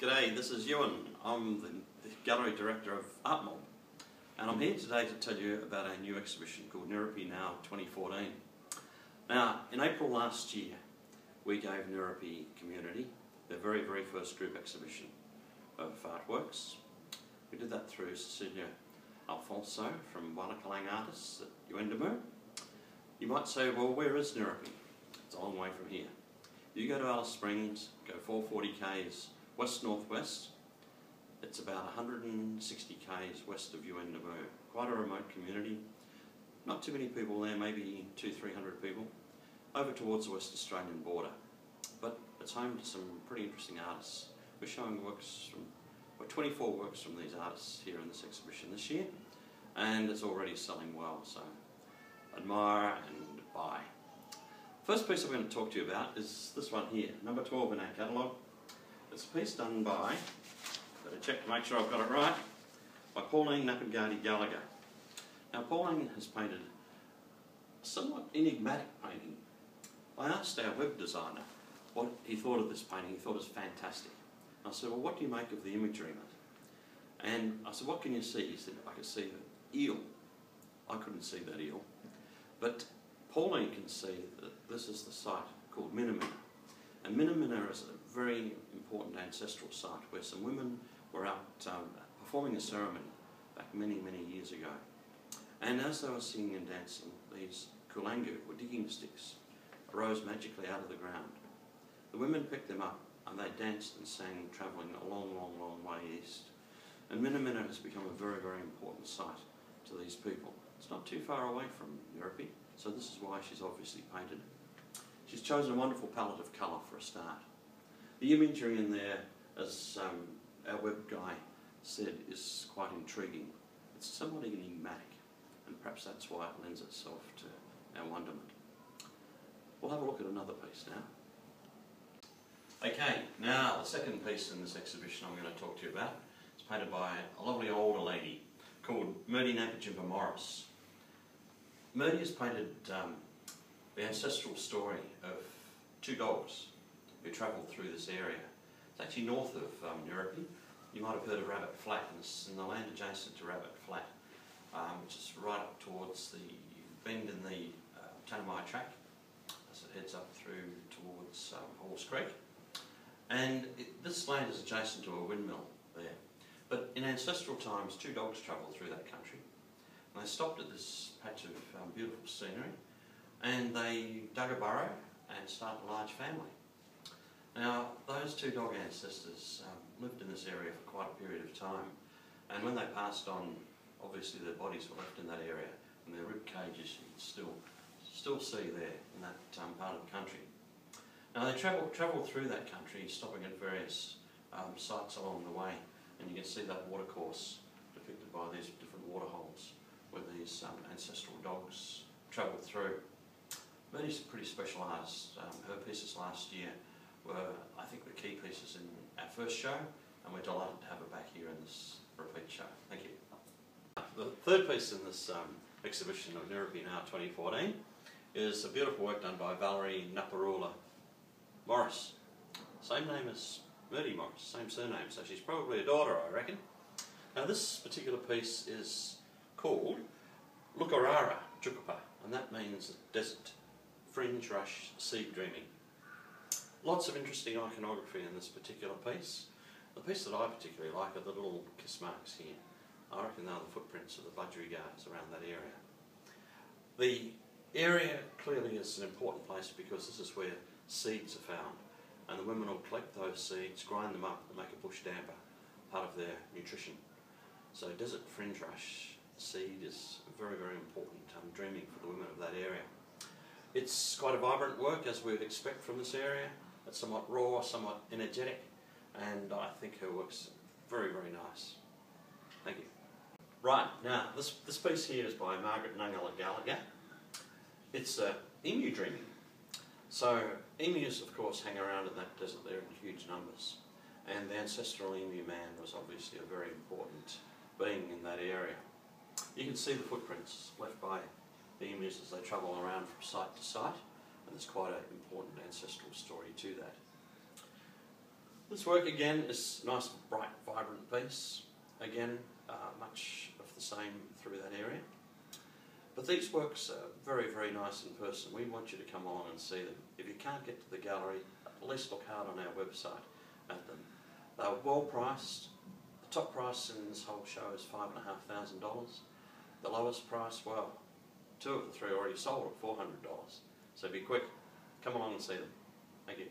G'day, this is Euan. I'm the Gallery Director of Art Mob, and I'm here today to tell you about our new exhibition called Nyirripi Now 2014. Now, in April last year, we gave Nyirripi community their very first group exhibition of artworks. We did that through Cecilia Alfonso from Wallakalang Artists at Euan. You might say, well, where is Nyirripi? It's a long way from here. You go to Alice Springs, go 440 k's west-northwest. It's about 160 k's west of Euan. Quite a remote community. Not too many people there, maybe 200-300 people. Over towards the West Australian border. But it's home to some pretty interesting artists. We're showing works from, 24 works from these artists here in this exhibition this year, and it's already selling well, so admire and buy. First piece I'm going to talk to you about is this one here, number 12 in our catalogue. It's a piece done by, better check to make sure I've got it right, by Pauline Napagadi Gallagher. Now Pauline has painted a somewhat enigmatic painting. I asked our web designer what he thought of this painting. He thought it was fantastic. I said, well, what do you make of the imagery in it? And I said, what can you see? He said, I could see the eel. I couldn't see that eel. But Pauline can see that this is the site called Nyirripi. And Nyirripi is a very important ancestral site where some women were out performing a ceremony back many years ago. And as they were singing and dancing, these kulangu, or digging sticks, arose magically out of the ground. The women picked them up and they danced and sang, travelling a long way east. And Nyirripi has become a very important site to these people. It's not too far away from Nyirripi, so this is why she's obviously painted it. She's chosen a wonderful palette of colour for a start. The imagery in there, as our web guy said, is quite intriguing. It's somewhat enigmatic, and perhaps that's why it lends itself to our wonderment. We'll have a look at another piece now. Okay, now the second piece in this exhibition I'm going to talk to you about is painted by a lovely older lady called Nyirripi Morris. Nyirripi has painted the ancestral story of two dogs who travelled through this area. It's actually north of Nyirripi. You might have heard of Rabbit Flat, and it's in the land adjacent to Rabbit Flat, which is right up towards the bend in the Tanamai track as it heads up through towards Horse Creek. And this land is adjacent to a windmill there. But in ancestral times, two dogs travelled through that country. And they stopped at this patch of beautiful scenery, and they dug a burrow and started a large family. Now, those two dog ancestors lived in this area for quite a period of time, and when they passed on, obviously their bodies were left in that area, and their rib cages you can still see there in that part of the country. Now they travelled through that country, stopping at various sites along the way, and you can see that watercourse depicted by these different waterholes where these ancestral dogs travelled through. Nyirripi's a pretty special artist. Her pieces last year were, I think, the key pieces in our first show, and we're delighted to have her back here in this repeat show. Thank you. The third piece in this exhibition of Nyirripi Now 2014 is a beautiful work done by Valerie Naparula Morris. Same name as Nyirripi Morris, same surname, so she's probably a daughter, I reckon. Now this particular piece is called Lukarara Jukapa, and that means desert, fringe rush, seed dreaming. Lots of interesting iconography in this particular piece. The piece that I particularly like are the little kiss marks here. I reckon they're the footprints of the budgerigars around that area. The area clearly is an important place because this is where seeds are found, and the women will collect those seeds, grind them up and make a bush damper, part of their nutrition. So desert fringe rush seed is very important dreaming for the women of that area. It's quite a vibrant work, as we would expect from this area. It's somewhat raw, somewhat energetic, and I think her work's very nice. Thank you. Right, now this piece here is by Margaret Nangala Gallagher. It's emu dreaming. So emus, of course, hang around in that desert there in huge numbers, and the ancestral emu man was obviously a very important being in that area. You can see the footprints left by the emus as they travel around from site to site, and there's quite an important ancestral story to that. This work again is a nice, bright, vibrant piece. Again, much of the same through that area. But these works are very, very nice in person. We want you to come along and see them. If you can't get to the gallery, at least look hard on our website at them. They're well priced. The top price in this whole show is $5,500. The lowest price, well, 2 of the 3 already sold at $400. So be quick, come along and see them. Thank you.